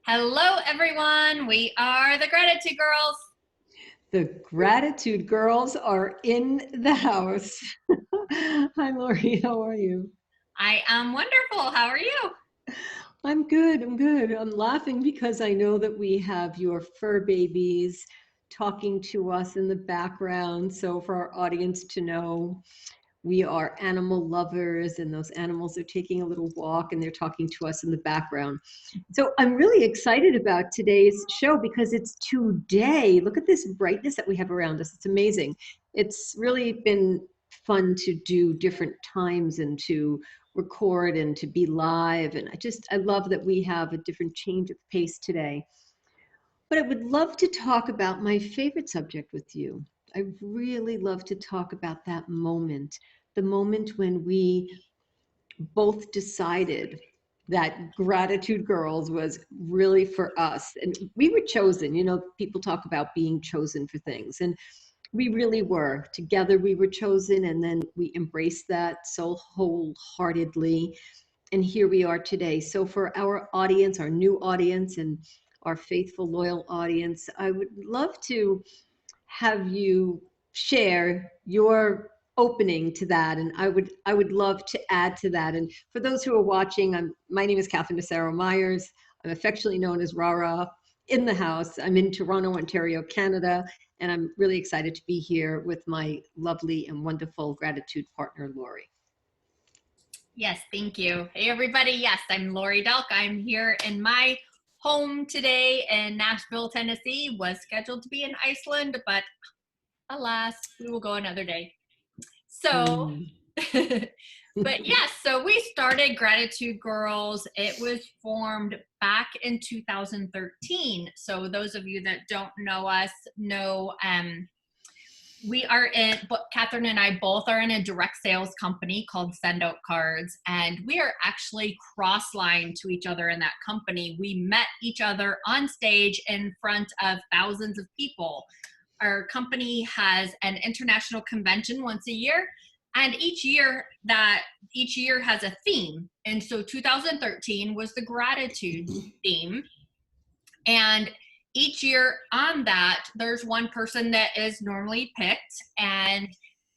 Hello, everyone. We are the Gratitude Girls. The Gratitude Girls are in the house. Hi, Lori. How are you? I am wonderful. How are you? I'm good. I'm good. I'm laughing because I know that we have your fur babies talking to us in the background. So, for our audience to know, we are animal lovers, and those animals are taking a little walk and they're talking to us in the background. So I'm really excited about today's show because it's today. Look at this brightness that we have around us. It's amazing. It's really been fun to do different times and to record and to be live. And I love that we have a different change of pace today. But I would love to talk about my favorite subject with you. I really love to talk about that moment, the moment when we both decided that Gratitude Girls was really for us. And we were chosen. You know, people talk about being chosen for things. And we really were. Together we were chosen, and then we embraced that so wholeheartedly. And here we are today. So for our audience, our new audience, and our faithful, loyal audience, I would love to have you share your opening to that, and I would love to add to that. And for those who are watching, my name is Catherine DeSaro Myers. I'm affectionately known as Rara in the house. I'm in Toronto, Ontario, Canada, and I'm really excited to be here with my lovely and wonderful gratitude partner, Lori. Yes, thank you. Hey, everybody. Yes, I'm Lori Delk. I'm here in my home today in Nashville, Tennessee. Was scheduled to be in Iceland, but alas, we will go another day. So, but yes, so we started Gratitude Girls. It was formed back in 2013. So those of you that don't know us know we are in, Catherine and I both are in a direct sales company called Send Out Cards, and we are actually cross-lined to each other in that company. We met each other on stage in front of thousands of people. Our company has an international convention once a year, and each year has a theme. And so 2013 was the gratitude theme. And each year on that, there's one person that is normally picked and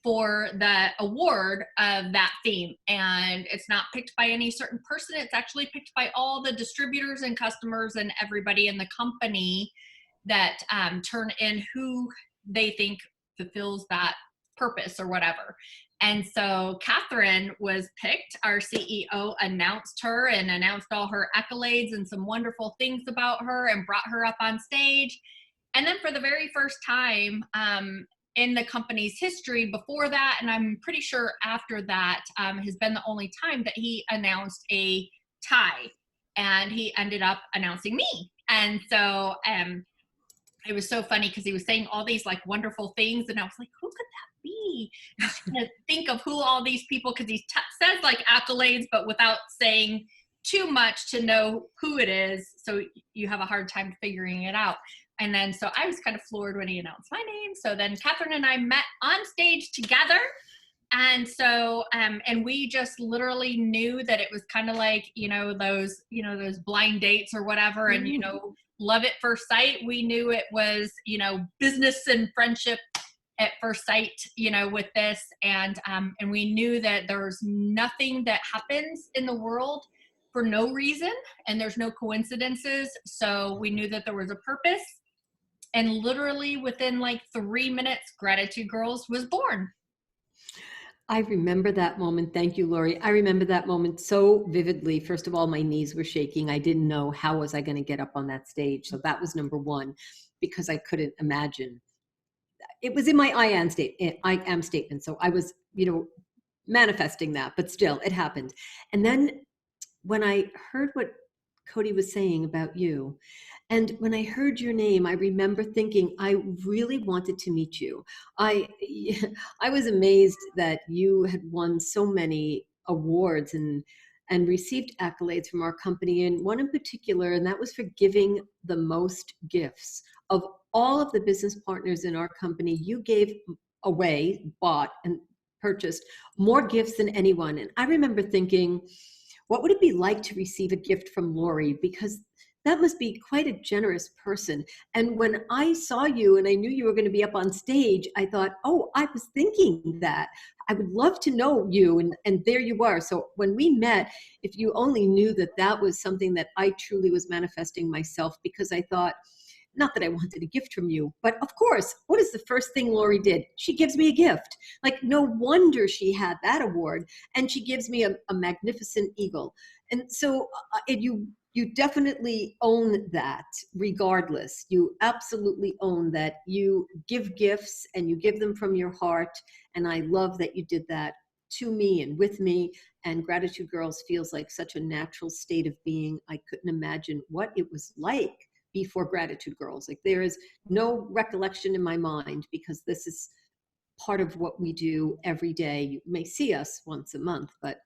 for the award of that theme. And it's not picked by any certain person. It's actually picked by all the distributors and customers and everybody in the company that turn in who they think fulfills that purpose or whatever. And so Catherine was picked. Our CEO announced her and announced all her accolades and some wonderful things about her and brought her up on stage. And then for the very first time in the company's history before that, and I'm pretty sure after that, has been the only time that he announced a tie. And he ended up announcing me. And so it was so funny because he was saying all these like wonderful things, and I was like, who could that be? I was trying to think of who all these people, because he says like accolades, but without saying too much to know who it is. So you have a hard time figuring it out. And then so I was kind of floored when he announced my name. So then Catherine and I met on stage together. And so, and we just literally knew that it was kind of like, those blind dates or whatever. And, love at first sight. We knew it was, business and friendship at first sight, with this. And we knew that there's nothing that happens in the world for no reason, and there's no coincidences. So we knew that there was a purpose. And literally within like 3 minutes, Gratitude Girls was born. I remember that moment. Thank you, Lori. I remember that moment so vividly. First of all, my knees were shaking. I didn't know how was I going to get up on that stage. So that was number one, because I couldn't imagine. It was in my I am statement. So I was, manifesting that, but still it happened. And then when I heard what Cody was saying about you, and when I heard your name, I remember thinking, I really wanted to meet you. I was amazed that you had won so many awards and received accolades from our company, and one in particular, and that was for giving the most gifts. Of all of the business partners in our company, you gave away, bought, and purchased more gifts than anyone. And I remember thinking, what would it be like to receive a gift from Lori? Because that must be quite a generous person. And when I saw you and I knew you were going to be up on stage, I thought, oh, I was thinking that. I would love to know you. And there you are. So when we met, if you only knew that that was something that I truly was manifesting myself, because I thought, not that I wanted a gift from you, but of course, what is the first thing Lori did? She gives me a gift. Like, no wonder she had that award. And she gives me a magnificent eagle. And so you definitely own that regardless. You absolutely own that you give gifts and you give them from your heart. And I love that you did that to me and with me. And Gratitude Girls feels like such a natural state of being. I couldn't imagine what it was like before Gratitude Girls. Like, there is no recollection in my mind, because this is part of what we do every day. You may see us once a month, but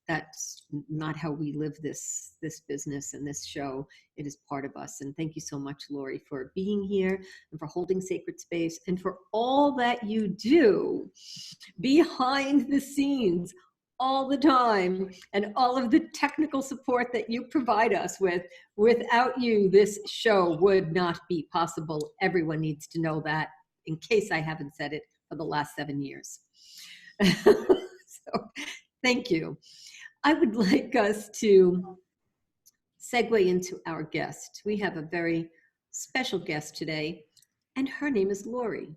that's not how we live this business and this show. It is part of us. And thank you so much, Lori, for being here and for holding sacred space and for all that you do behind the scenes all the time, and all of the technical support that you provide us with. Without you, this show would not be possible. Everyone needs to know that, in case I haven't said it for the last 7 years. So thank you. I would like us to segue into our guest. We have a very special guest today, and her name is Lori.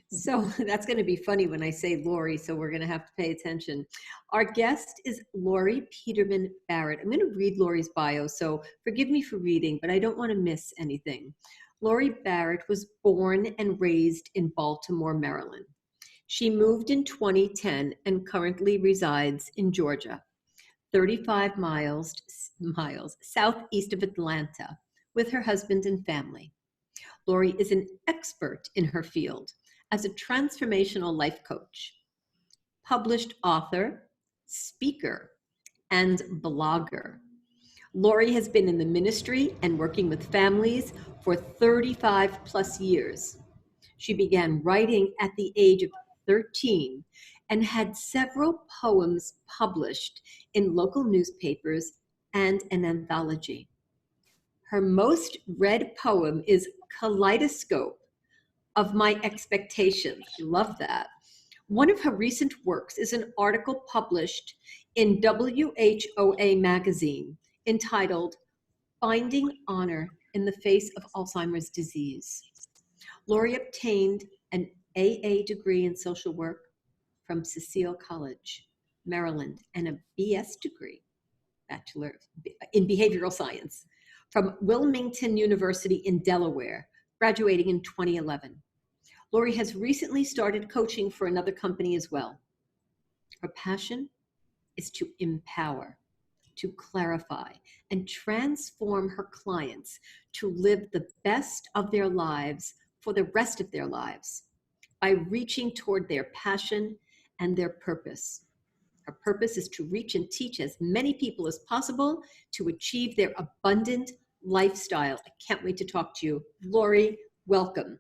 So that's going to be funny when I say Lori, so we're going to have to pay attention. Our guest is Lori Peterman Barrett. I'm going to read Lori's bio, so forgive me for reading, but I don't want to miss anything. Lori Barrett was born and raised in Baltimore, Maryland. She moved in 2010 and currently resides in Georgia, 35 miles southeast of Atlanta, with her husband and family. Lori is an expert in her field as a transformational life coach, published author, speaker, and blogger. Lori has been in the ministry and working with families for 35 plus years. She began writing at the age of 13 and had several poems published in local newspapers and an anthology. Her most read poem is Kaleidoscope of My Expectations. Love that. One of her recent works is an article published in WHOA magazine entitled Finding Honor in the Face of Alzheimer's Disease. Lori obtained an AA degree in social work from Cecil College, Maryland, and a BS degree, Bachelor in Behavioral Science, from Wilmington University in Delaware, graduating in 2011. Lori has recently started coaching for another company as well. Her passion is to empower, to clarify, and transform her clients to live the best of their lives for the rest of their lives by reaching toward their passion and their purpose. Her purpose is to reach and teach as many people as possible to achieve their abundant lifestyle. I can't wait to talk to you. Lori, welcome.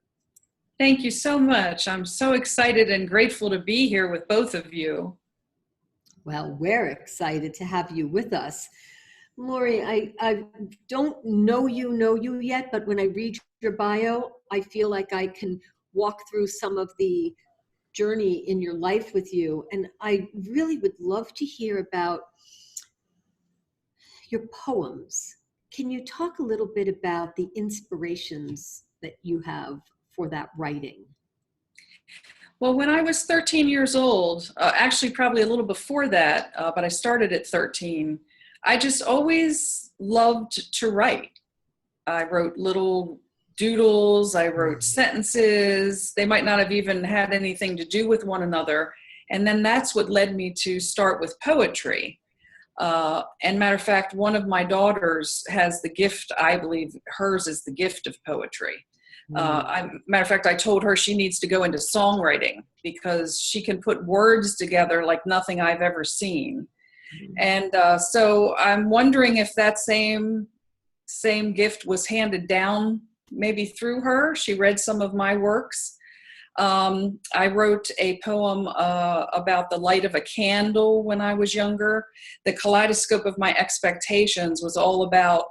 Thank you so much. I'm so excited and grateful to be here with both of you. Well, we're excited to have you with us. Lori, I don't know you yet, but when I read your bio, I feel like I can walk through some of the journey in your life with you. And I really would love to hear about your poems. Can you talk a little bit about the inspirations that you have for that writing? Well, when I was 13 years old, actually probably a little before that, but I started at 13, I just always loved to write. I wrote little doodles, I wrote sentences. They might not have even had anything to do with one another. And then that's what led me to start with poetry. And matter of fact, one of my daughters has the gift, I believe hers is the gift of poetry. Matter of fact, I told her she needs to go into songwriting because she can put words together like nothing I've ever seen. And so I'm wondering if that same gift was handed down maybe through her. She read some of my works. I wrote a poem about the light of a candle when I was younger. The Kaleidoscope of My Expectations was all about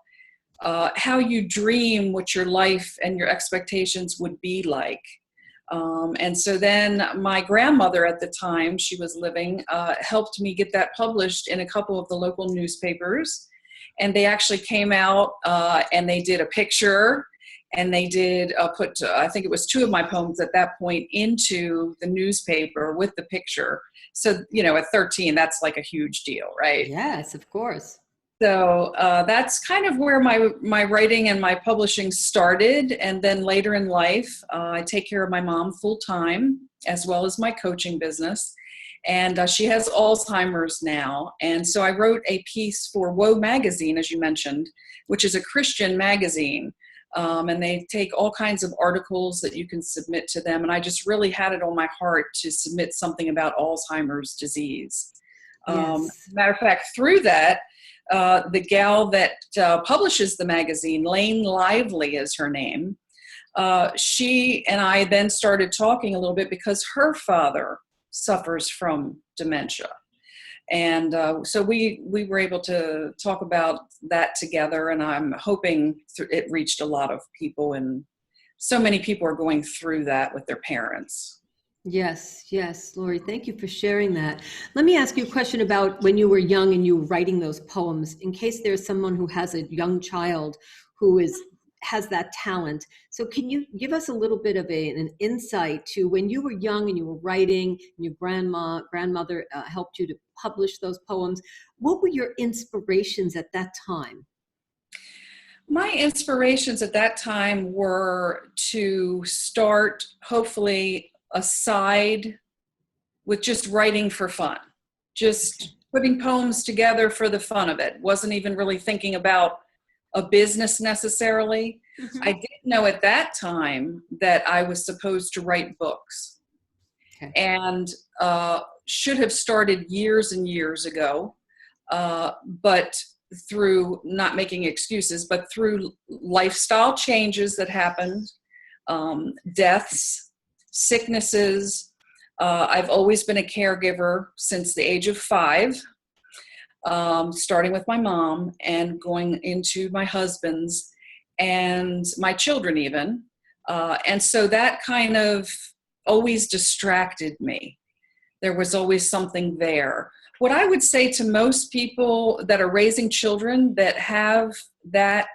how you dream what your life and your expectations would be like. And so then my grandmother at the time, she was living, helped me get that published in a couple of the local newspapers. And they actually came out and they did a picture, and they did put, I think it was 2 of my poems at that point, into the newspaper with the picture. So, at 13, that's like a huge deal, right? Yes, of course. So that's kind of where my writing and my publishing started. And then later in life, I take care of my mom full time, as well as my coaching business. And she has Alzheimer's now. And so I wrote a piece for Woe magazine, as you mentioned, which is a Christian magazine. And they take all kinds of articles that you can submit to them. And I just really had it on my heart to submit something about Alzheimer's disease. Yes. Matter of fact, through that, the gal that publishes the magazine, Lane Lively is her name, she and I then started talking a little bit because her father suffers from dementia. And so we were able to talk about that together, and I'm hoping it reached a lot of people, and so many people are going through that with their parents. Yes, yes, Lori, thank you for sharing that. Let me ask you a question about when you were young and you were writing those poems, in case there's someone who has a young child who has that talent. So can you give us a little bit of an insight to when you were young and you were writing, and your grandmother helped you to publish those poems? What were your inspirations at that time? My inspirations at that time were to start, hopefully, aside with just writing for fun, just putting poems together for the fun of it. Wasn't even really thinking about a business necessarily. Mm-hmm. I didn't know at that time that I was supposed to write books. Okay. And should have started years and years ago, but through, not making excuses, but through lifestyle changes that happened, deaths, sicknesses. I've always been a caregiver since the age of 5, starting with my mom and going into my husband's and my children even. And so that kind of always distracted me. There was always something there. What I would say to most people that are raising children that have that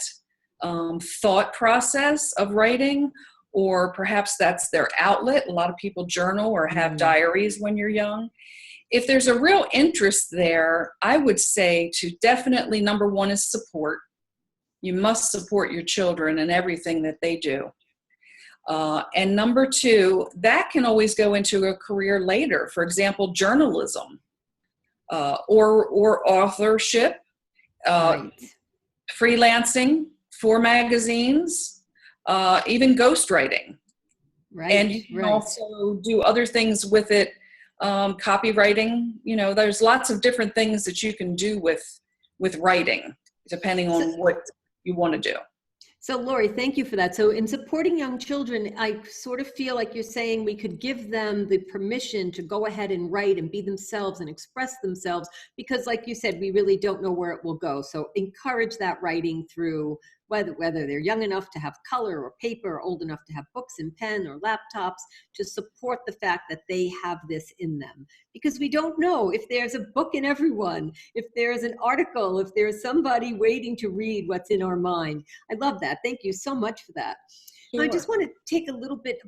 thought process of writing, or perhaps that's their outlet. A lot of people journal or have diaries when you're young. If there's a real interest there, I would say to definitely, number 1 is support. You must support your children in everything that they do. And number 2, that can always go into a career later. For example, journalism or authorship, Right. freelancing for magazines, even ghostwriting. Right. And you can also do other things with it, copywriting. There's lots of different things that you can do with writing, depending on what you want to do. So Lori, thank you for that. So in supporting young children, I sort of feel like you're saying we could give them the permission to go ahead and write and be themselves and express themselves, because like you said, we really don't know where it will go. So encourage that writing through whether they're young enough to have color or paper, or old enough to have books and pen or laptops, to support the fact that they have this in them. Because we don't know if there's a book in everyone, if there's an article, if there's somebody waiting to read what's in our mind. I love that. Thank you so much for that. Sure. I just want to take a little bit,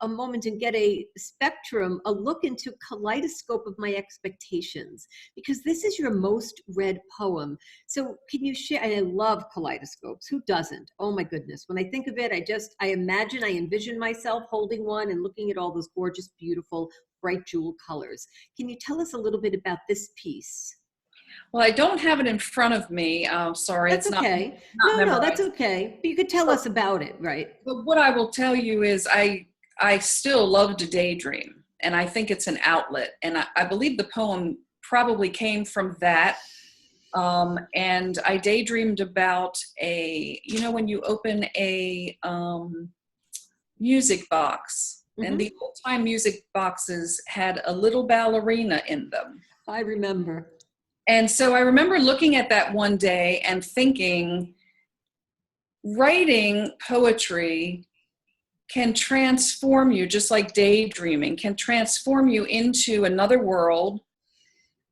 a moment and get a spectrum, a look into Kaleidoscope of My Expectations, because this is your most read poem. So can you share, and I love kaleidoscopes, who doesn't? Oh my goodness. When I think of it, I envision myself holding one and looking at all those gorgeous, beautiful, bright jewel colors. Can you tell us a little bit about this piece? Well, I don't have it in front of me. Sorry. That's okay. No, that's okay. But you could tell us about it, right? But what I will tell you is I still love to daydream, and I think it's an outlet. And I believe the poem probably came from that. And I daydreamed about when you open a music box, and the old time music boxes had a little ballerina in them. I remember. And so I remember looking at that one day and thinking, writing poetry can transform you, just like daydreaming, can transform you into another world,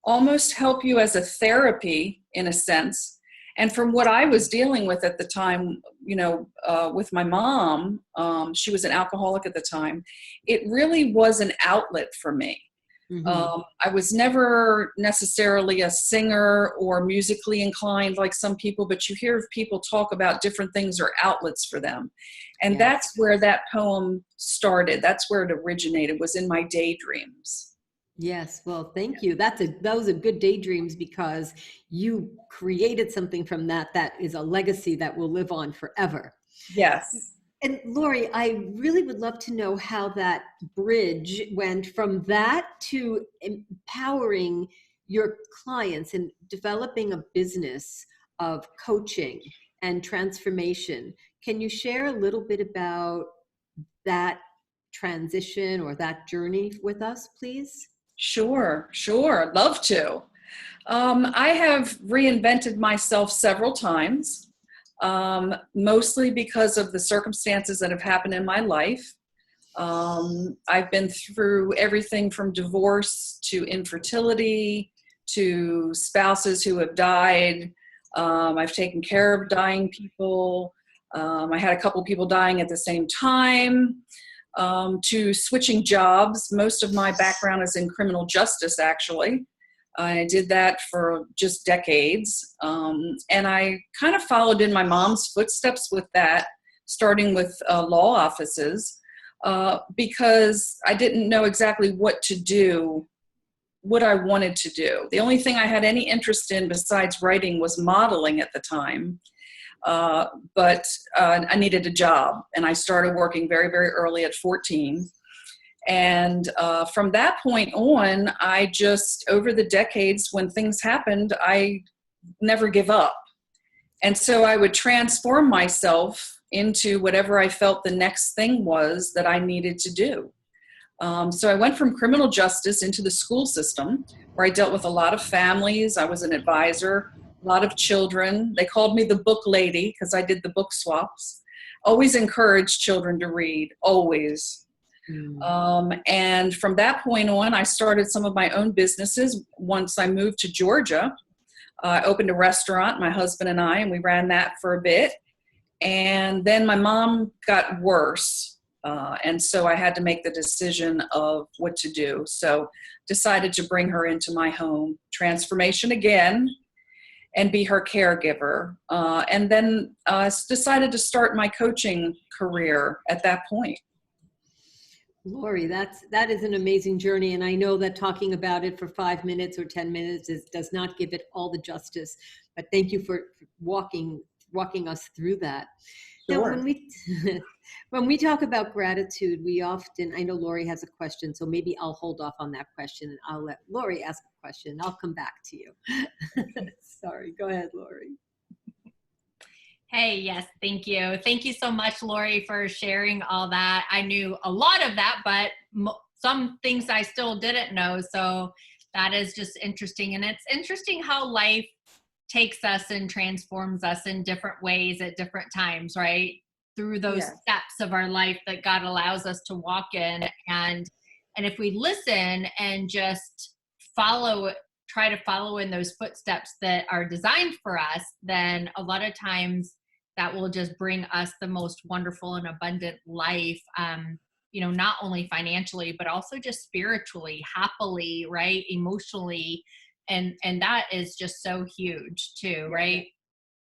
almost help you as a therapy in a sense. And from what I was dealing with at the time, with my mom, she was an alcoholic at the time, it really was an outlet for me. Mm-hmm. I was never necessarily a singer or musically inclined like some people, but you hear people talk about different things or outlets for them. And Yes. that's where that poem started. That's where it originated, was in my daydreams. Yes, well, thank you. Those are good daydreams, because you created something from that is a legacy that will live on forever. Yes. And Lori, I really would love to know how that bridge went from that to empowering your clients and developing a business of coaching and transformation. Can you share a little bit about that transition or that journey with us, please? Sure. I'd love to. I have reinvented myself several times, mostly because of the circumstances that have happened in my life. I've been through everything from divorce to infertility to spouses who have died. I've taken care of dying people. I had a couple people dying at the same time. To switching jobs. Most of my background is in criminal justice, actually. I did that for just decades. And I kind of followed in my mom's footsteps with that, starting with law offices, because I didn't know exactly what to do, what I wanted to do. The only thing I had any interest in besides writing was modeling at the time. But I needed a job, and I started working very, very early at 14. And from that point on, I just, over the decades, when things happened, I never give up. And so I would transform myself into whatever I felt the next thing was that I needed to do. So I went from criminal justice into the school system, where I dealt with a lot of families. I was an advisor, a lot of children. They called me the book lady because I did the book swaps. Always encouraged children to read, always. And from that point on, I started some of my own businesses. Once I moved to Georgia, I opened a restaurant, my husband and I, and we ran that for a bit. And then my mom got worse. And so I had to make the decision of what to do. So decided to bring her into my home, transformation again, and be her caregiver. And then decided to start my coaching career at that point. Lori, that is an amazing journey. And I know that talking about it for 5 minutes or 10 minutes does not give it all the justice, but thank you for walking us through that. Sure. Now, when we talk about gratitude, we often, I know Lori has a question, so maybe I'll hold off on that question and I'll let Lori ask a question. I'll come back to you. Sorry, go ahead, Lori. Hey, yes, thank you. Thank you so much, Lori, for sharing all that. I knew a lot of that, but some things I still didn't know. So that is just interesting. And it's interesting how life takes us and transforms us in different ways at different times, right? Through those steps of our life that God allows us to walk in. And if we listen and just try to follow in those footsteps that are designed for us, then a lot of times that will just bring us the most wonderful and abundant life, not only financially, but also just spiritually, happily, right? Emotionally. And that is just so huge too, right?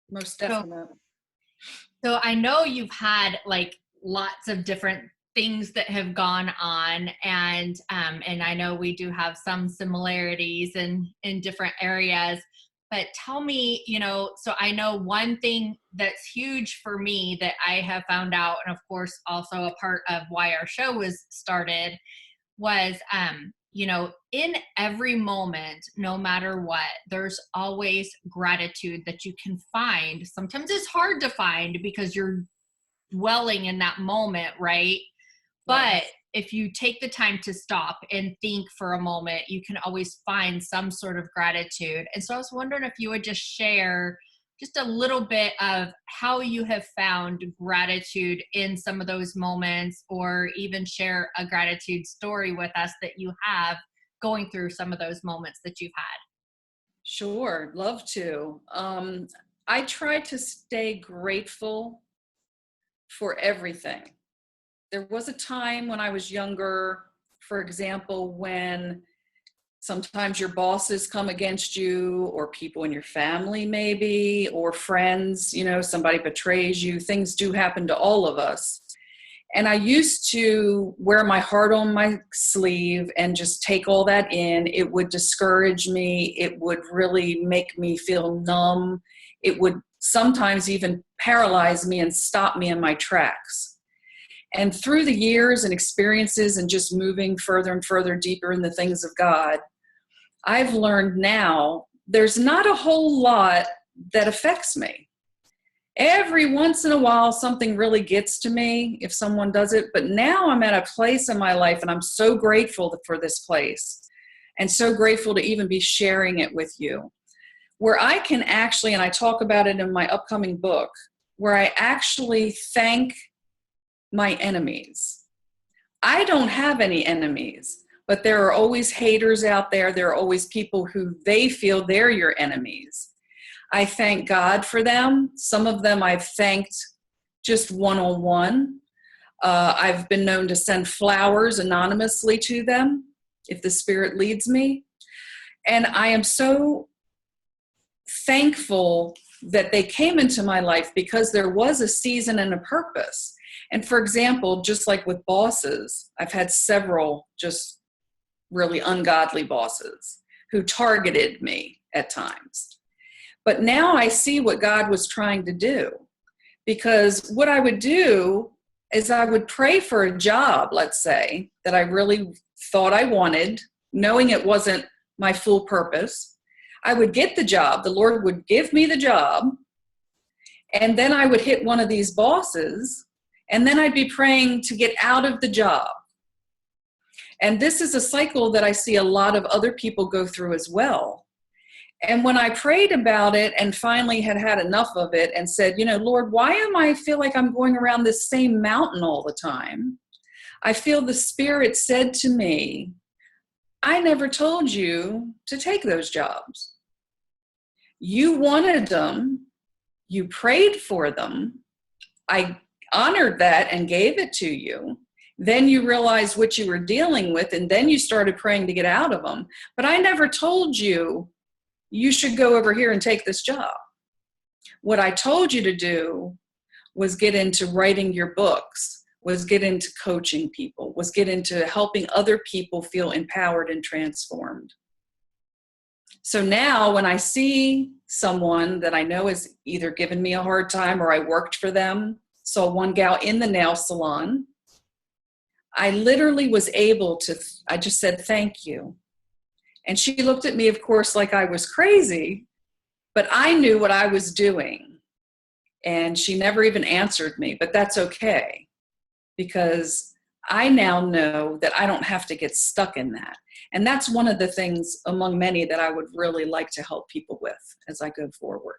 Most definitely. So I know you've had like lots of different things that have gone on, and I know we do have some similarities in different areas, but tell me, so I know one thing that's huge for me that I have found out, and of course also a part of why our show was started, was in every moment, no matter what, there's always gratitude that you can find. Sometimes it's hard to find because you're dwelling in that moment, right? But if you take the time to stop and think for a moment, you can always find some sort of gratitude. And so I was wondering if you would just share just a little bit of how you have found gratitude in some of those moments, or even share a gratitude story with us that you have going through some of those moments that you've had. Sure, love to. I try to stay grateful for everything. There was a time when I was younger, for example, when sometimes your bosses come against you, or people in your family maybe, or friends, somebody betrays you. Things do happen to all of us. And I used to wear my heart on my sleeve and just take all that in. It would discourage me. It would really make me feel numb. It would sometimes even paralyze me and stop me in my tracks. And through the years and experiences and just moving further and further deeper in the things of God, I've learned now there's not a whole lot that affects me. Every once in a while, something really gets to me if someone does it. But now I'm at a place in my life, and I'm so grateful for this place, and so grateful to even be sharing it with you, where I can actually, and I talk about it in my upcoming book, where I actually thank my enemies. I don't have any enemies, but there are always haters out there. There are always people who they feel they're your enemies. I thank God for them. Some of them I've thanked just one-on-one. I've been known to send flowers anonymously to them if the Spirit leads me. And I am so thankful that they came into my life because there was a season and a purpose. And for example, just like with bosses, I've had several just really ungodly bosses who targeted me at times. But now I see what God was trying to do, because what I would do is I would pray for a job, let's say, that I really thought I wanted, knowing it wasn't my full purpose. I would get the job. The Lord would give me the job. And then I would hit one of these bosses, and then I'd be praying to get out of the job. And this is a cycle that I see a lot of other people go through as well. And when I prayed about it and finally had had enough of it and said, Lord, why am I feel like I'm going around this same mountain all the time? I feel the Spirit said to me, I never told you to take those jobs. You wanted them. You prayed for them. I honored that and gave it to you. Then you realized what you were dealing with, and then you started praying to get out of them. But I never told you should go over here and take this job. What I told you to do was get into writing your books, was get into coaching people, was get into helping other people feel empowered and transformed. So now when I see someone that I know has either given me a hard time or I worked for them, saw one gal in the nail salon, I literally was able to, I just said, thank you. And she looked at me, of course, like I was crazy, but I knew what I was doing. And she never even answered me, but that's okay, because I now know that I don't have to get stuck in that. And that's one of the things among many that I would really like to help people with as I go forward.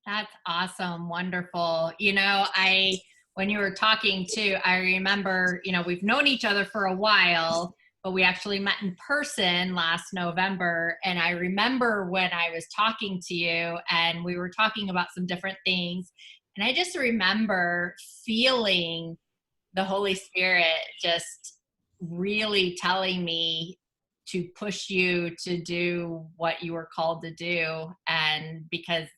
That's awesome. Wonderful. When you were talking too, I remember, we've known each other for a while, but we actually met in person last November. And I remember when I was talking to you and we were talking about some different things. And I just remember feeling the Holy Spirit just really telling me to push you to do what you were called to do. And because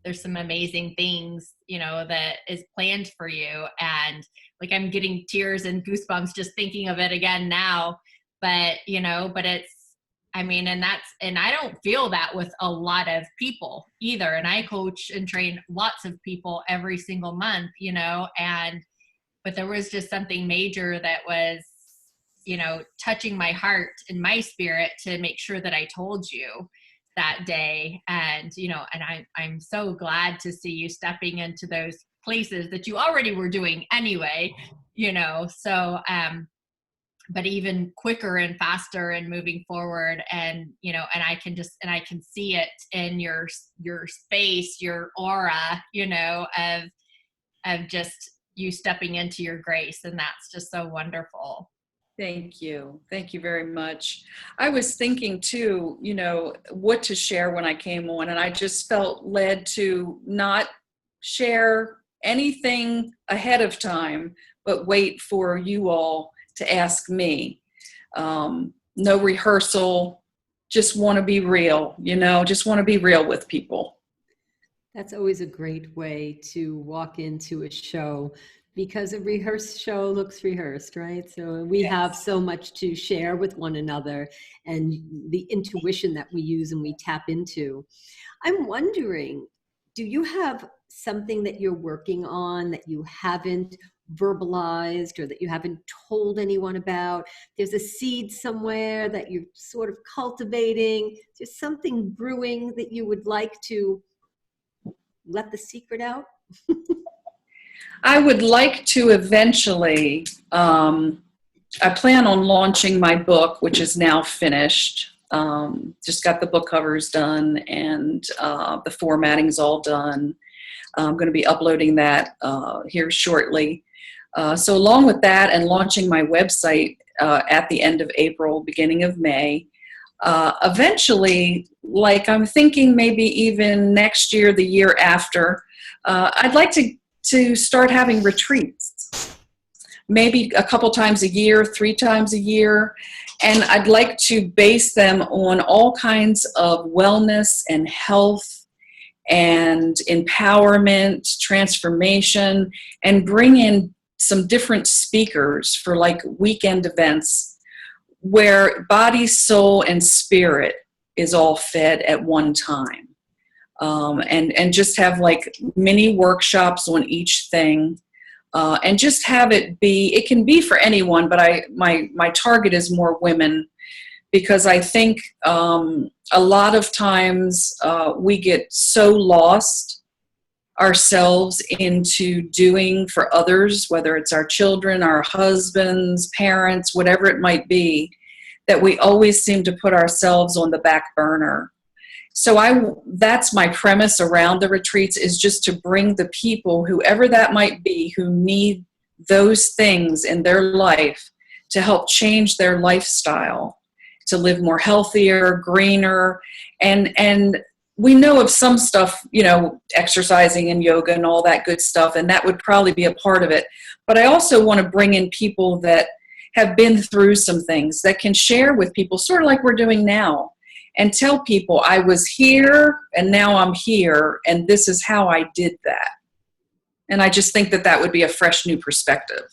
there's some amazing things, that is planned for you. And like, I'm getting tears and goosebumps just thinking of it again now. But, but it's, and I don't feel that with a lot of people either. And I coach and train lots of people every single month, but there was just something major that was, touching my heart and my spirit to make sure that I told you that day. And, and I'm so glad to see you stepping into those places that you already were doing anyway, so, but even quicker and faster and moving forward. And, you know, and I can see it in your space, your aura, you know, of just you stepping into your grace. And that's just so wonderful. Thank you. Thank you very much. I was thinking too, you know, what to share when I came on, and I just felt led to not share anything ahead of time, but wait for you all to ask me. No rehearsal, just want to be real, you know, just want to be real with people. That's always a great way to walk into a show, because a rehearsed show looks rehearsed, right? So we have so much to share with one another, and the intuition that we use and we tap into. I'm wondering, do you have something that you're working on that you haven't verbalized or that you haven't told anyone about? There's a seed somewhere that you're sort of cultivating. There's something brewing that you would like to let the secret out? I would like to eventually, I plan on launching my book, which is now finished. Just got the book covers done, and the formatting's all done. I'm going to be uploading that here shortly. So along with that and launching my website at the end of April, beginning of May, eventually, like I'm thinking maybe even next year, the year after, I'd like to start having retreats, maybe a couple times a year, 3 times a year. And I'd like to base them on all kinds of wellness and health and empowerment, transformation, and bring in some different speakers for like weekend events where body, soul, and spirit is all fed at one time. And just have like mini workshops on each thing, and just have it be, it can be for anyone, but my target is more women, because I think a lot of times we get so lost ourselves into doing for others, whether it's our children, our husbands, parents, whatever it might be, that we always seem to put ourselves on the back burner. So that's my premise around the retreats, is just to bring the people, whoever that might be, who need those things in their life to help change their lifestyle, to live more healthier, greener. And we know of some stuff, you know, exercising and yoga and all that good stuff, and that would probably be a part of it. But I also want to bring in people that have been through some things that can share with people, sort of like we're doing now, and tell people I was here and now I'm here, and this is how I did that. And I just think that would be a fresh new perspective.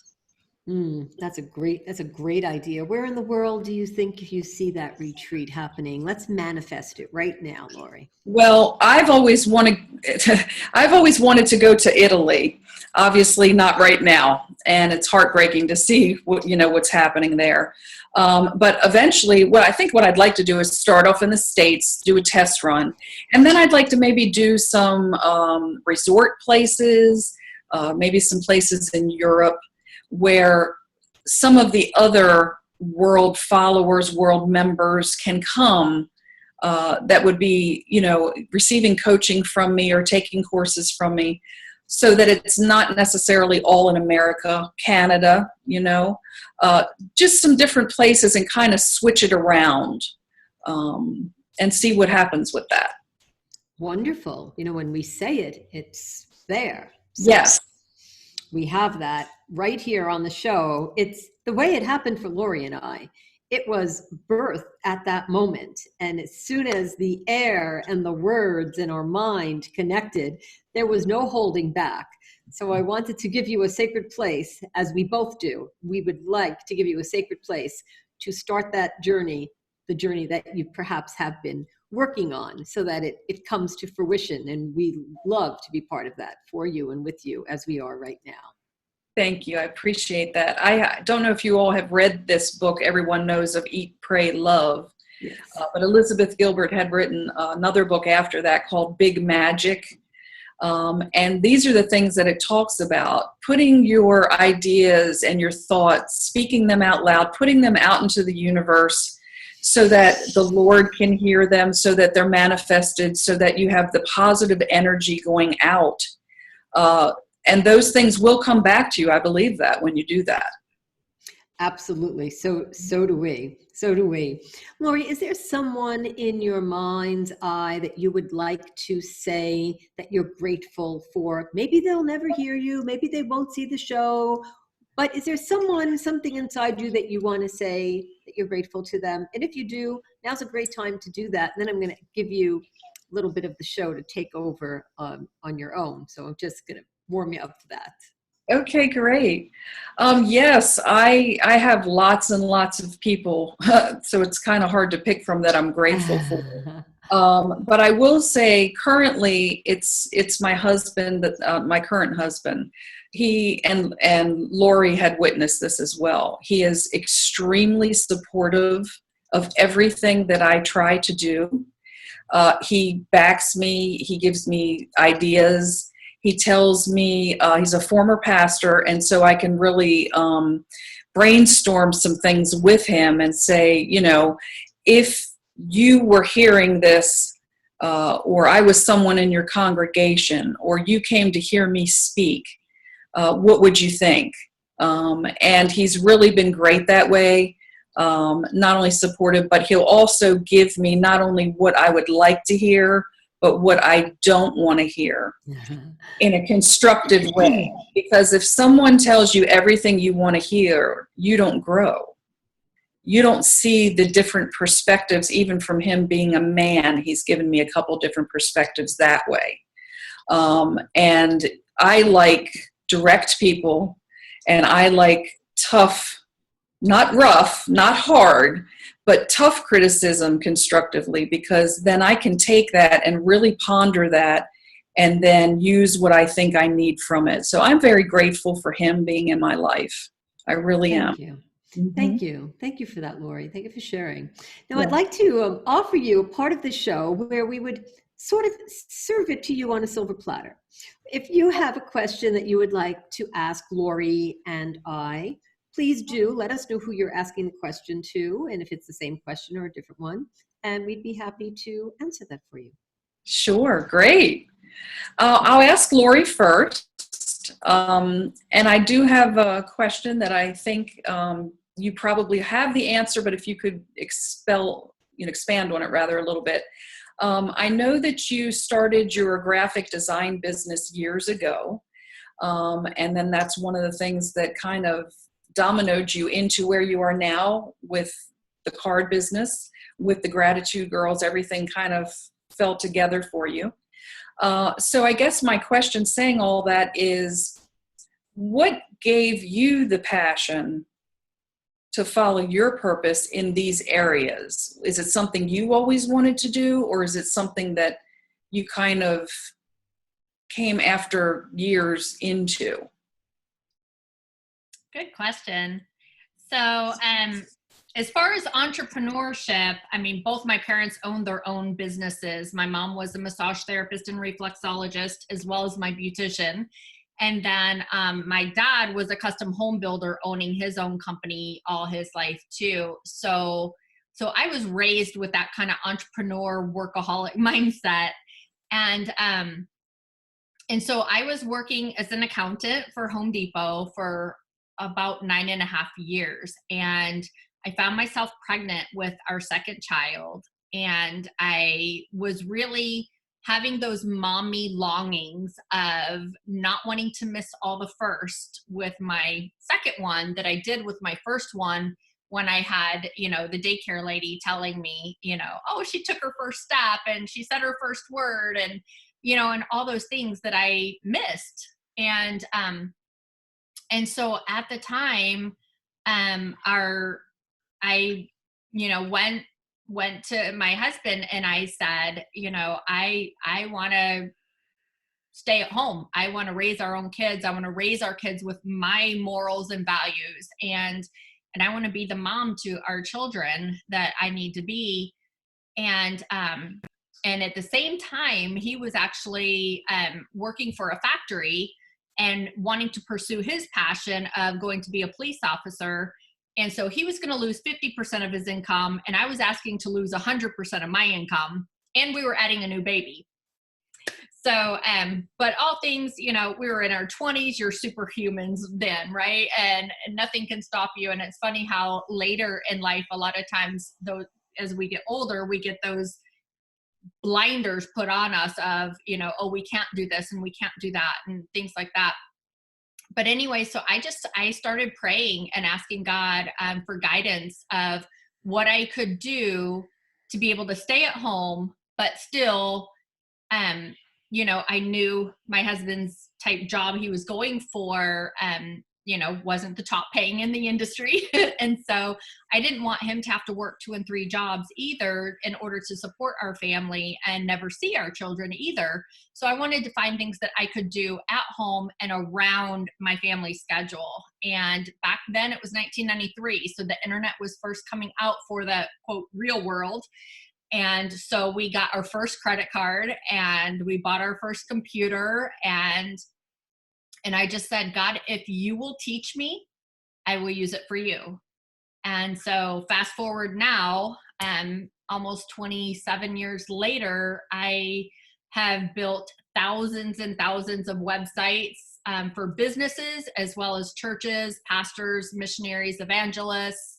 That's a great idea. Where in the world do you think you see that retreat happening? Let's manifest it right now, Lori. Well, I've always wanted to go to Italy. Obviously not right now, and it's heartbreaking to see what's happening there. But eventually, what I'd like to do is start off in the States, do a test run, and then I'd like to maybe do some resort places, maybe some places in Europe where some of the other world followers, world members can come, that would be, receiving coaching from me or taking courses from me, so that it's not necessarily all in America, Canada, just some different places, and kind of switch it around, and see what happens with that. Wonderful. When we say it, it's there. So yes. We have that right here on the show. It's the way it happened for Lori and I. It was birth at that moment. And as soon as the air and the words in our mind connected, there was no holding back. So I wanted to give you a sacred place, as we both do. We would like to give you a sacred place to start that journey, the journey that you perhaps have been working on, so that it comes to fruition. And we love to be part of that for you and with you, as we are right now. Thank you. I appreciate that. I don't know if you all have read this book, everyone knows of Eat, Pray, Love. Yes. But Elizabeth Gilbert had written another book after that called Big Magic. And these are the things that it talks about: putting your ideas and your thoughts, speaking them out loud, putting them out into the universe so that the Lord can hear them, so that they're manifested, so that you have the positive energy going out. And those things will come back to you. I believe that when you do that. Absolutely. So do we. So do we. Lori, is there someone in your mind's eye that you would like to say that you're grateful for? Maybe they'll never hear you. Maybe they won't see the show. But is there something inside you that you want to say that you're grateful to them? And if you do, now's a great time to do that. And then I'm going to give you a little bit of the show to take over on your own. So I'm just going to warm you up for that. Okay, great. Yes, I have lots and lots of people, so it's kind of hard to pick from that I'm grateful for. But I will say, currently, it's my husband, my current husband. He and Lori had witnessed this as well. He is extremely supportive of everything that I try to do. He backs me. He gives me ideas. He tells me he's a former pastor, and so I can really brainstorm some things with him and say, you know, if you were hearing this, or I was someone in your congregation, or you came to hear me speak, what would you think? And he's really been great that way. Not only supportive, but he'll also give me not only what I would like to hear, but what I don't want to hear in a constructive way. Because if someone tells you everything you want to hear, you don't grow. You don't see the different perspectives, even from him being a man. He's given me a couple different perspectives that way. And I like direct people, and I like tough, not rough, not hard, but tough criticism constructively, because then I can take that and really ponder that and then use what I think I need from it. So I'm very grateful for him being in my life. I really am. Thank you. Thank you. Thank you for that, Lori. Thank you for sharing. Now, Yeah. I'd like to offer you a part of the show where we would sort of serve it to you on a silver platter. If you have a question that you would like to ask Lori and I, please do let us know who you're asking the question to, and if it's the same question or a different one, and we'd be happy to answer that for you. Sure, great. I'll ask Lori first. And I do have a question that I think you probably have the answer, but if you could expand on it rather a little bit. I know that you started your graphic design business years ago, and then that's one of the things that kind of dominoed you into where you are now with the card business, with the Gratitude Girls. Everything kind of fell together for you. So I guess my question saying all that is, what gave you the passion to follow your purpose in these areas? Is it something you always wanted to do, or is it something that you kind of came after years into? Good question. So, as far as entrepreneurship, I mean, both my parents owned their own businesses. My mom was a massage therapist and reflexologist, as well as my beautician. And then my dad was a custom home builder, owning his own company all his life too. So I was raised with that kind of entrepreneur workaholic mindset. And so I was working as an accountant for Home Depot for about 9.5 years. And I found myself pregnant with our second child. And I was really having those mommy longings of not wanting to miss all the first with my second one that I did with my first one, when I had, the daycare lady telling me, oh, she took her first step and she said her first word, and, and all those things that I missed. And so at the time, I went to my husband and I said, I want to stay at home. I want to raise our own kids. I want to raise our kids with my morals and values. And I want to be the mom to our children that I need to be. And And at the same time, he was actually working for a factory and wanting to pursue his passion of going to be a police officer. And so he was going to lose 50% of his income, and I was asking to lose 100% of my income, and we were adding a new baby. So, but all things, we were in our 20s, you're superhumans then, right? And nothing can stop you. And it's funny how later in life, a lot of times, those, as we get older, we get those blinders put on us of, oh, we can't do this and we can't do that and things like that. But anyway, so I started praying and asking God for guidance of what I could do to be able to stay at home, but still, I knew my husband's type job he was going for, wasn't the top paying in the industry. And so I didn't want him to have to work 2 and 3 jobs either in order to support our family and never see our children either. So I wanted to find things that I could do at home and around my family schedule. And back then it was 1993. So the internet was first coming out for the quote real world. And so we got our first credit card and we bought our first computer, and I just said, God, if you will teach me, I will use it for you. And so fast forward now, almost 27 years later, I have built thousands and thousands of websites for businesses as well as churches, pastors, missionaries, evangelists,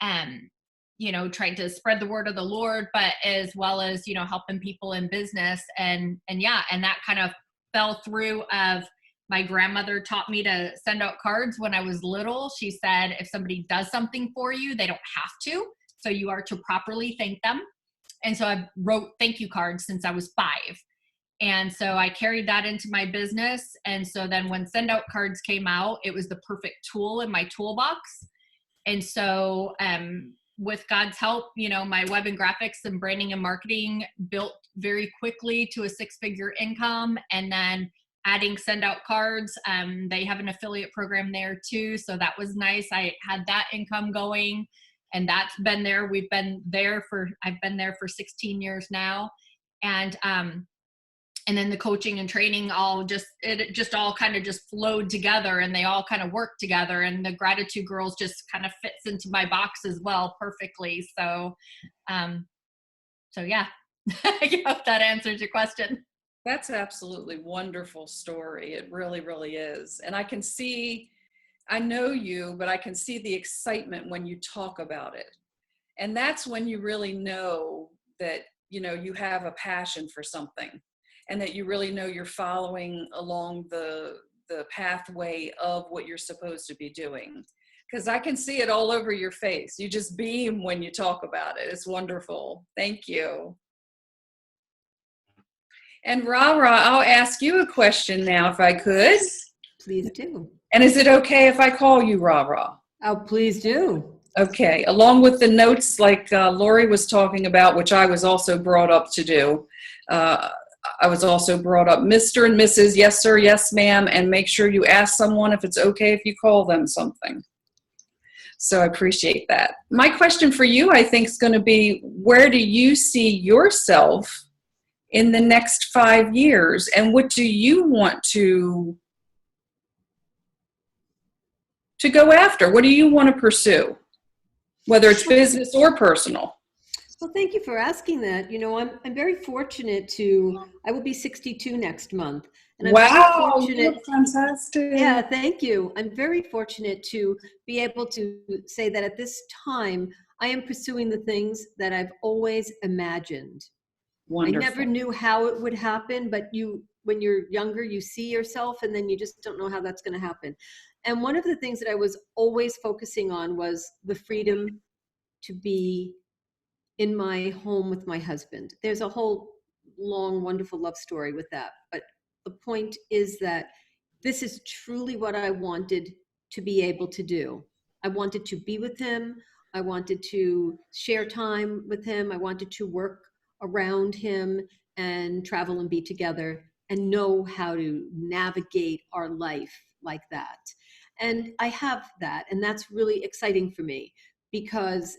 trying to spread the word of the Lord, but as well as, helping people in business. And that kind of fell through of my grandmother taught me to send out cards when I was little. She said, if somebody does something for you, they don't have to. So you are to properly thank them. And so I wrote thank you cards since I was 5. And so I carried that into my business. And so then when send out cards came out, it was the perfect tool in my toolbox. And so, with God's help, my web and graphics and branding and marketing built very quickly to a 6-figure income. And then adding send out cards, they have an affiliate program there too. So that was nice. I had that income going, and that's been there. I've been there for 16 years now. And then the coaching and training all just all kind of just flowed together, and they all kind of worked together, and the Gratitude Girls just kind of fits into my box as well perfectly. So, yeah, I hope that answers your question. That's absolutely wonderful story. It really, really is. And I know you, but I can see the excitement when you talk about it. And that's when you really know that, you have a passion for something, and that you really know you're following along the pathway of what you're supposed to be doing. Because I can see it all over your face. You just beam when you talk about it. It's wonderful. Thank you. And Ra, I'll ask you a question now, if I could. Please do. And is it okay if I call you Ra? Oh, please do. Okay. Along with the notes like Lori was talking about, which I was also brought up to do, I was also brought up Mr. and Mrs., yes, sir, yes, ma'am, and make sure you ask someone if it's okay if you call them something. So I appreciate that. My question for you, I think, is going to be, where do you see yourself in the next 5 years, and what do you want to go after? What do you want to pursue, whether it's business or personal? Well, thank you for asking that. I'm very fortunate I will be 62 next month. And I'm wow, very fortunate, fantastic. Yeah, thank you. I'm very fortunate to be able to say that at this time, I am pursuing the things that I've always imagined. Wonderful. I never knew how it would happen, but when you're younger, you see yourself, and then you just don't know how that's going to happen. And one of the things that I was always focusing on was the freedom to be in my home with my husband. There's a whole long, wonderful love story with that. But the point is that this is truly what I wanted to be able to do. I wanted to be with him. I wanted to share time with him. I wanted to work around him and travel and be together and know how to navigate our life like that. And I have that. And that's really exciting for me because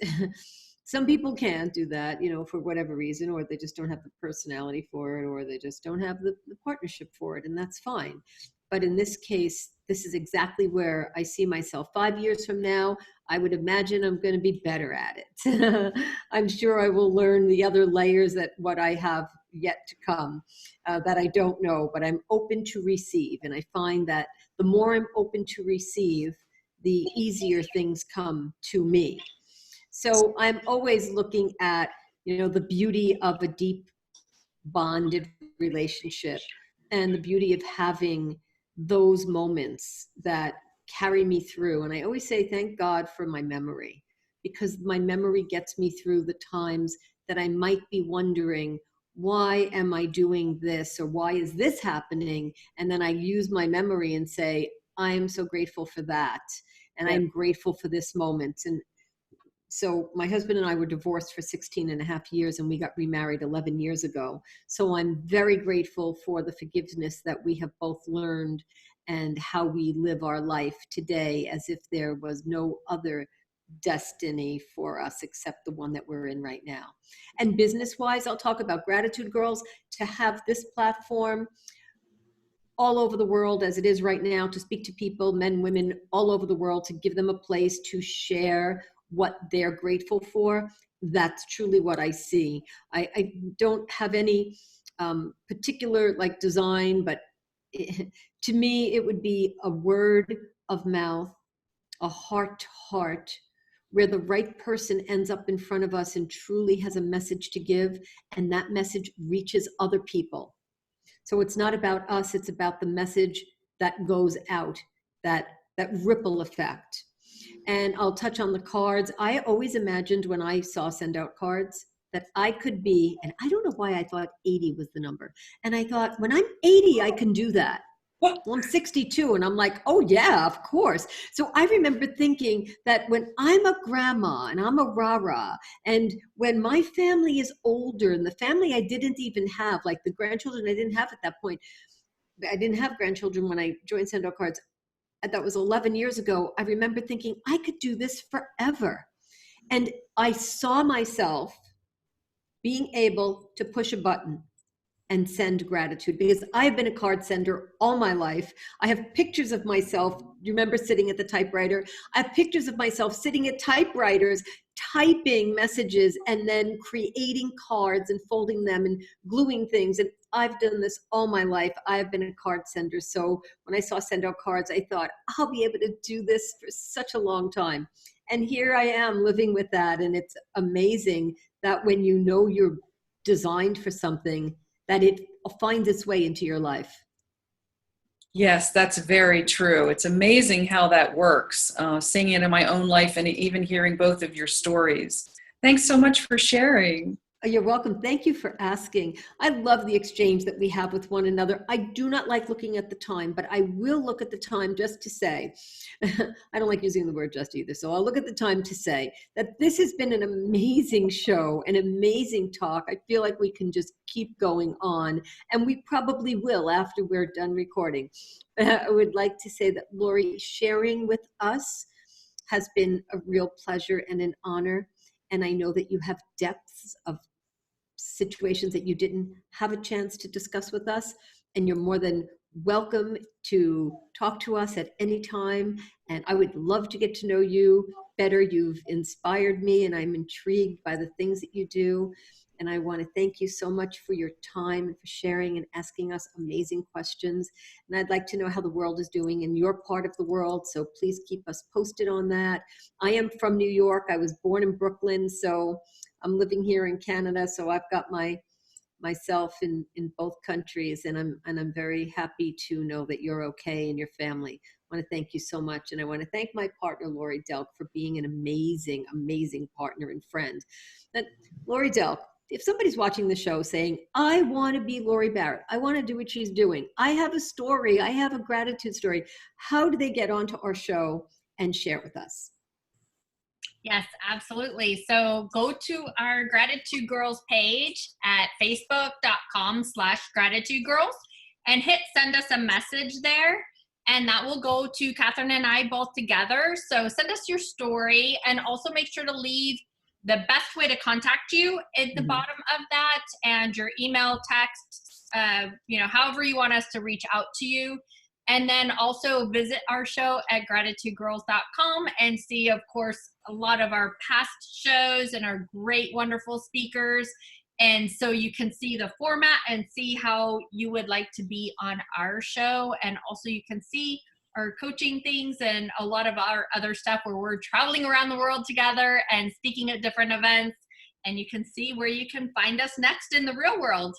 Some people can't do that, for whatever reason, or they just don't have the personality for it, or they just don't have the partnership for it, and that's fine. But in this case, this is exactly where I see myself 5 years from now. I would imagine I'm going to be better at it. I'm sure I will learn the other layers that what I have yet to come that I don't know, but I'm open to receive. And I find that the more I'm open to receive, the easier things come to me. So I'm always looking at, the beauty of a deep bonded relationship and the beauty of having those moments that carry me through. And I always say, thank God for my memory, because my memory gets me through the times that I might be wondering, why am I doing this? Or why is this happening? And then I use my memory and say, I am so grateful for that. And I'm grateful for this moment. And so my husband and I were divorced for 16 and a half years, and we got remarried 11 years ago. So I'm very grateful for the forgiveness that we have both learned and how we live our life today as if there was no other destiny for us except the one that we're in right now. And business-wise, I'll talk about Gratitude Girls. To have this platform all over the world as it is right now, to speak to people, men, women, all over the world, to give them a place to share what they're grateful for, that's truly what I see. I don't have any particular design, but to me, it would be a word of mouth, a heart to heart, where the right person ends up in front of us and truly has a message to give, and that message reaches other people. So it's not about us, it's about the message that goes out, that ripple effect. And I'll touch on the cards. I always imagined when I saw send out cards that I could be, and I don't know why I thought 80 was the number. And I thought, when I'm 80, I can do that. Well, I'm 62, and I'm like, oh yeah, of course. So I remember thinking that when I'm a grandma and I'm a rah-rah, and when my family is older, and the family I didn't even have, like the grandchildren I didn't have at that point, I didn't have grandchildren when I joined Send Out Cards. That was 11 years ago. I remember thinking, I could do this forever. And I saw myself being able to push a button and send gratitude, because I have been a card sender all my life. I have pictures of myself. You remember sitting at the typewriter? I have pictures of myself sitting at typewriters, typing messages and then creating cards and folding them and gluing things. And I've done this all my life. I've been a card sender. So when I saw Send Out Cards, I thought, I'll be able to do this for such a long time. And here I am living with that. And it's amazing that when you know you're designed for something, that it finds its way into your life. Yes, that's very true. It's amazing how that works, seeing it in my own life and even hearing both of your stories. Thanks so much for sharing. You're welcome. Thank you for asking. I love the exchange that we have with one another. I do not like looking at the time, but I will look at the time just to say, I don't like using the word just either, so I'll look at the time to say that this has been an amazing show, an amazing talk. I feel like we can just keep going on, and we probably will after we're done recording. I would like to say that, Lori, sharing with us has been a real pleasure and an honor. And I know that you have depths of situations that you didn't have a chance to discuss with us, and you're more than welcome to talk to us at any time. And I would love to get to know you better. You've inspired me, and I'm intrigued by the things that you do. And I want to thank you so much for your time and for sharing and asking us amazing questions. And I'd like to know how the world is doing in your part of the world, so please keep us posted on that. I am from New York. I was born in Brooklyn, so I'm living here in Canada. So I've got myself in both countries, and I'm very happy to know that you're okay and your family. I want to thank you so much. And I want to thank my partner, Lori Delk, for being an amazing, amazing partner and friend. And Lori Delk, if somebody's watching the show saying, I want to be Lori Barrett, I want to do what she's doing, I have a story, I have a gratitude story, how do they get onto our show and share it with us? Yes, absolutely. So go to our Gratitude Girls page at facebook.com/gratitudegirls and hit send us a message there. And that will go to Catherine and I both together. So send us your story, and also make sure to leave the best way to contact you at the bottom of that, and your email, text, however you want us to reach out to you. And then also visit our show at gratitudegirls.com and see, of course, a lot of our past shows and our great, wonderful speakers. And so you can see the format and see how you would like to be on our show. And also you can see our coaching things and a lot of our other stuff where we're traveling around the world together and speaking at different events. And you can see where you can find us next in the real world.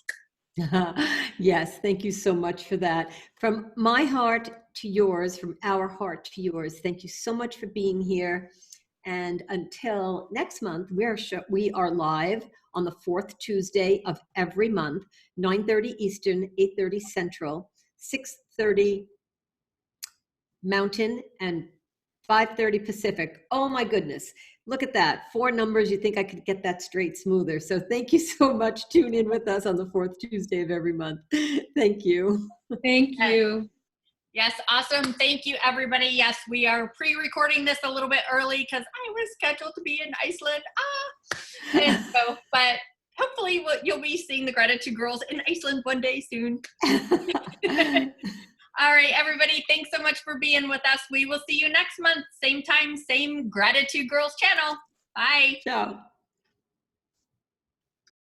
Yes, thank you so much for that. From my heart to yours, from our heart to yours, thank you so much for being here. And until next month, we are live on the fourth Tuesday of every month, 9:30 Eastern, 8:30 Central, 6:30 Mountain, and 5:30 Pacific. Oh my goodness. Look at that. 4 numbers. You think I could get that straight smoother. So thank you so much. Tune in with us on the fourth Tuesday of every month. Thank you. Thank you. Yes, awesome. Thank you, everybody. Yes, we are pre-recording this a little bit early because I was scheduled to be in Iceland. And so, but hopefully you'll be seeing the Gratitude Girls in Iceland one day soon. All right, everybody, thanks so much for being with us. We will see you next month, same time, same Gratitude Girls channel. Bye. Ciao.